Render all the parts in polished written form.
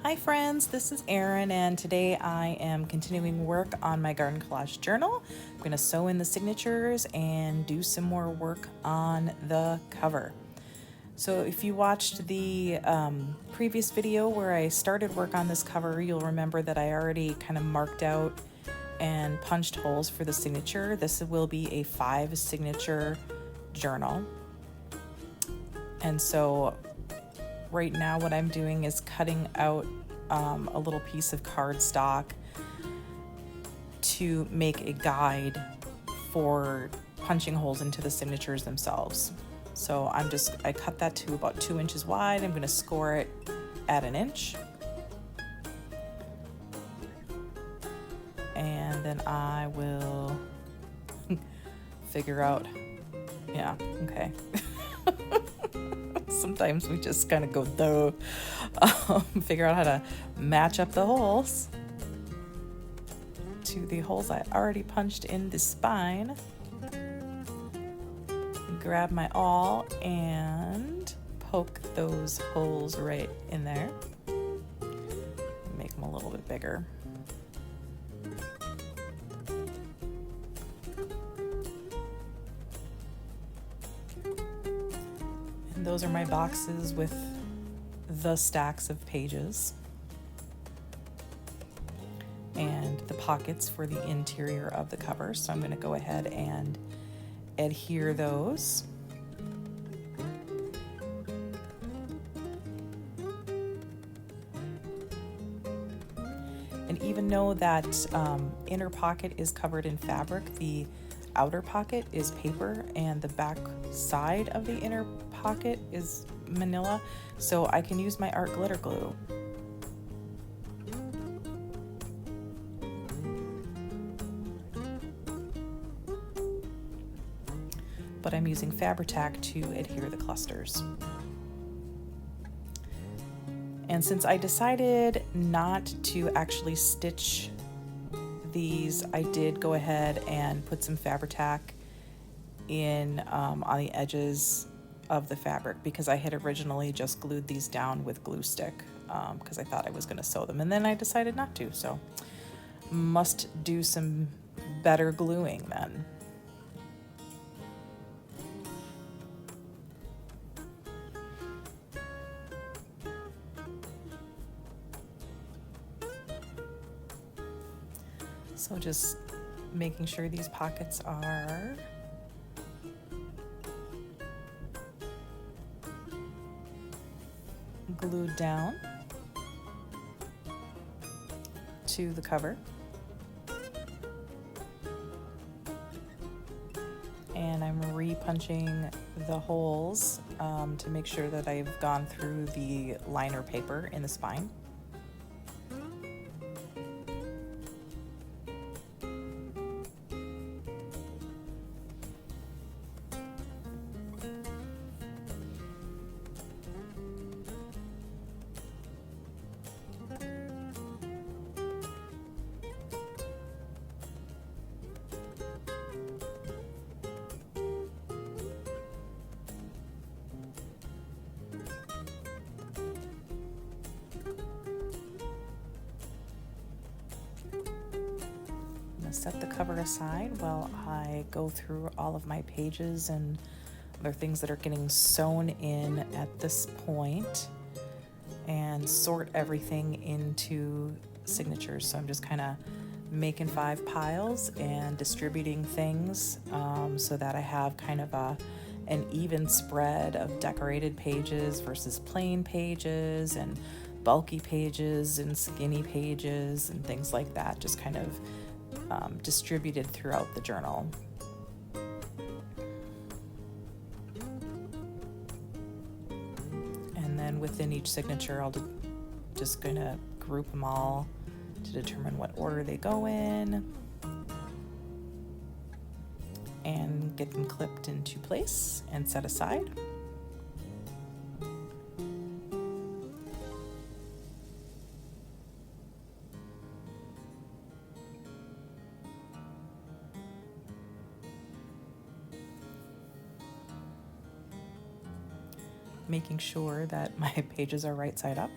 Hi friends, this is Erin, and today I am continuing work on my Garden Collage journal. I'm going to sew in the signatures and do some more work on the cover. So if you watched the previous video where I started work on this cover, you'll remember that I already kind of marked out and punched holes for the signature. This will be a 5 signature journal. And so right now what I'm doing is cutting out a little piece of cardstock to make a guide for punching holes into the signatures themselves. So I cut that to about 2 inches wide. I'm going to score it at 1 inch. And then I will figure out, yeah, okay. Sometimes we just kind of go figure out how to match up the holes to the holes I already punched in the spine. Grab my awl and poke those holes right in there. Make them a little bit bigger. Those are my boxes with the stacks of pages and the pockets for the interior of the cover. So I'm going to go ahead and adhere those. And even though that inner pocket is covered in fabric, the outer pocket is paper and the back side of the inner pocket is manila, so I can use my art glitter glue. But I'm using Fabri-Tac to adhere the clusters. And since I decided not to actually stitch these, I did go ahead and put some Fabri-Tac in on the edges of the fabric, because I had originally just glued these down with glue stick because I thought I was going to sew them, and then I decided not to, so must do some better gluing then. So just making sure these pockets are glued down to the cover. And I'm re-punching the holes to make sure that I've gone through the liner paper in the spine. Set the cover aside while I go through all of my pages and other things that are getting sewn in at this point and sort everything into signatures. So I'm just kind of making 5 piles and distributing things so that I have kind of an even spread of decorated pages versus plain pages and bulky pages and skinny pages and things like that, just kind of distributed throughout the journal. And then within each signature, I'll just going to group them all to determine what order they go in and get them clipped into place and set aside. Making sure that my pages are right side up.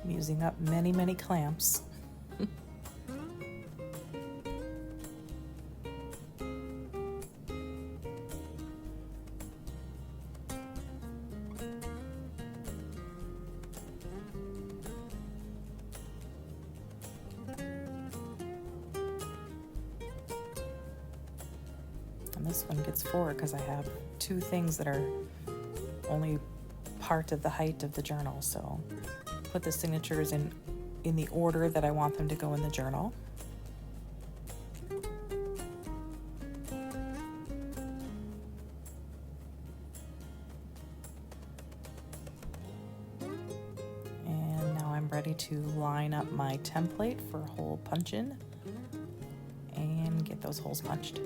I'm using up many, many clamps. And this one gets 4 because I have 2 things that are only part of the height of the journal. So put the signatures in the order that I want them to go in the journal. And now I'm ready to line up my template for hole punch-in and get those holes punched.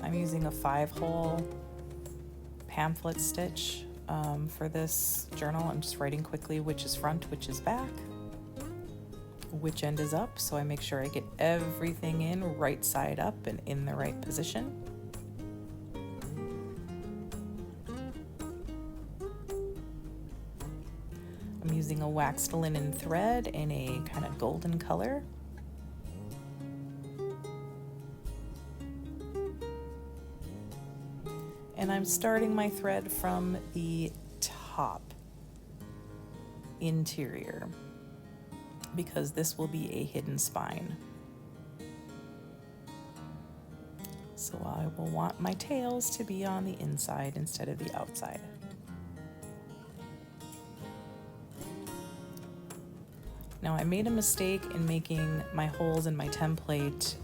I'm using a 5-hole pamphlet stitch for this journal. I'm just writing quickly which is front, which is back, which end is up, so I make sure I get everything in right side up and in the right position. I'm using a waxed linen thread in a kind of golden color. And I'm starting my thread from the top interior because this will be a hidden spine. So I will want my tails to be on the inside instead of the outside. Now I made a mistake in making my holes in my template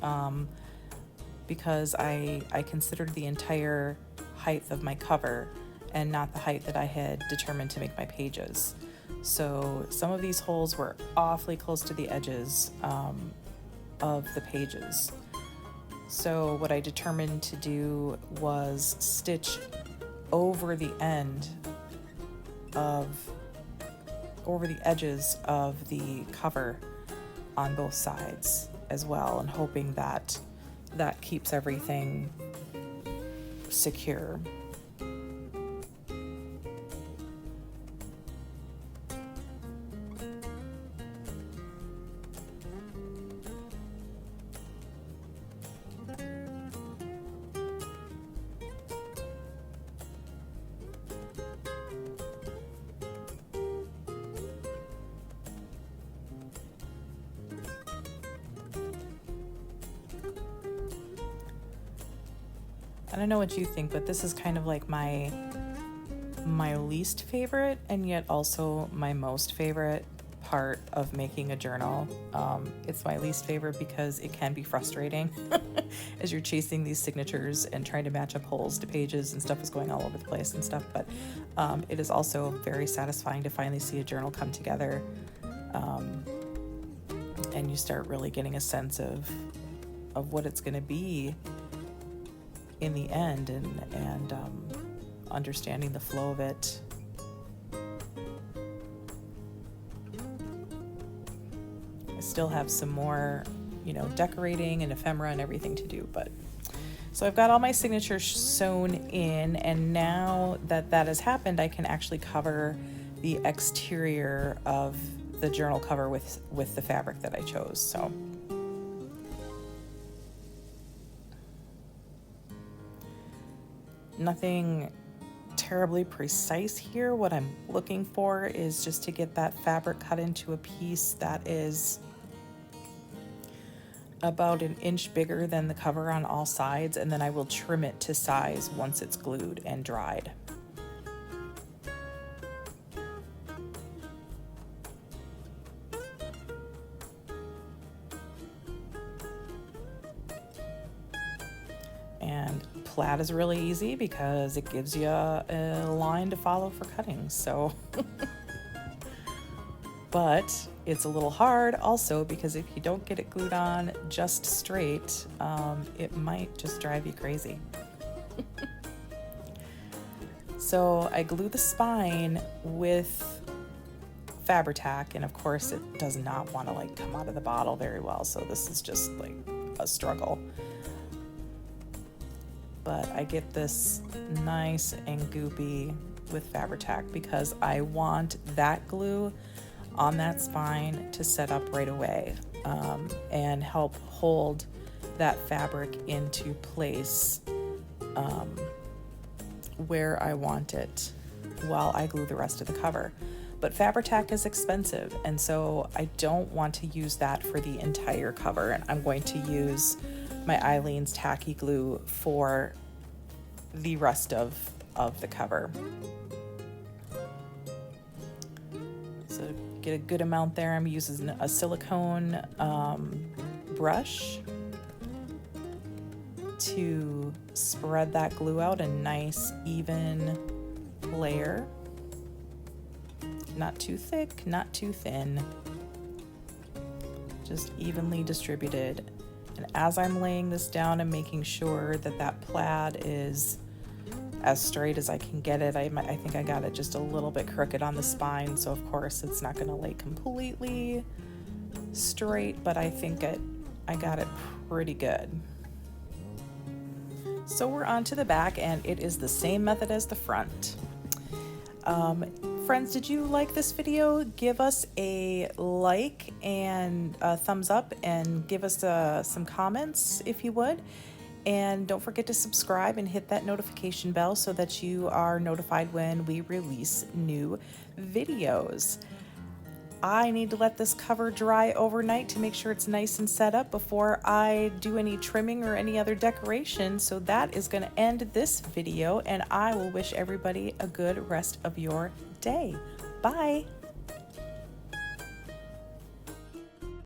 because I considered the entire height of my cover and not the height that I had determined to make my pages. So some of these holes were awfully close to the edges of the pages. So what I determined to do was stitch over the edges of the cover on both sides as well, and hoping that that keeps everything secure. I don't know what you think, but this is kind of like my least favorite and yet also my most favorite part of making a journal. It's my least favorite because it can be frustrating as you're chasing these signatures and trying to match up holes to pages and stuff is going all over the place and stuff, but it is also very satisfying to finally see a journal come together, and you start really getting a sense of what it's going to be in the end, and understanding the flow of it. I still have some more, decorating and ephemera and everything to do, but so I've got all my signatures sewn in, and now that that has happened, I can actually cover the exterior of the journal cover with the fabric that I chose. So nothing terribly precise here. What I'm looking for is just to get that fabric cut into a piece that is about 1 inch bigger than the cover on all sides, and then I will trim it to size once it's glued and dried. And plaid is really easy because it gives you a line to follow for cutting. So, but it's a little hard also because if you don't get it glued on just straight, it might just drive you crazy. So I glue the spine with Fabri-Tac, and of course it does not want to come out of the bottle very well. So this is just like a struggle. but I get this nice and goopy with Fabri-Tac because I want that glue on that spine to set up right away, and help hold that fabric into place where I want it while I glue the rest of the cover. But Fabri-Tac is expensive, and so I don't want to use that for the entire cover, and I'm going to use my Eileen's tacky glue for the rest of the cover. So get a good amount there. I'm using a silicone brush to spread that glue out, a nice even layer. Not too thick, not too thin, just evenly distributed. And as I'm laying this down and making sure that that plaid is as straight as I can get it, I think I got it just a little bit crooked on the spine, so of course it's not going to lay completely straight, but I think I got it pretty good. So we're on to the back, and it is the same method as the front. Friends, did you like this video? Give us a like and a thumbs up, and give us some comments if you would. And don't forget to subscribe and hit that notification bell so that you are notified when we release new videos. I need to let this cover dry overnight to make sure it's nice and set up before I do any trimming or any other decoration. So that is going to end this video, and I will wish everybody a good rest of your day. Bye.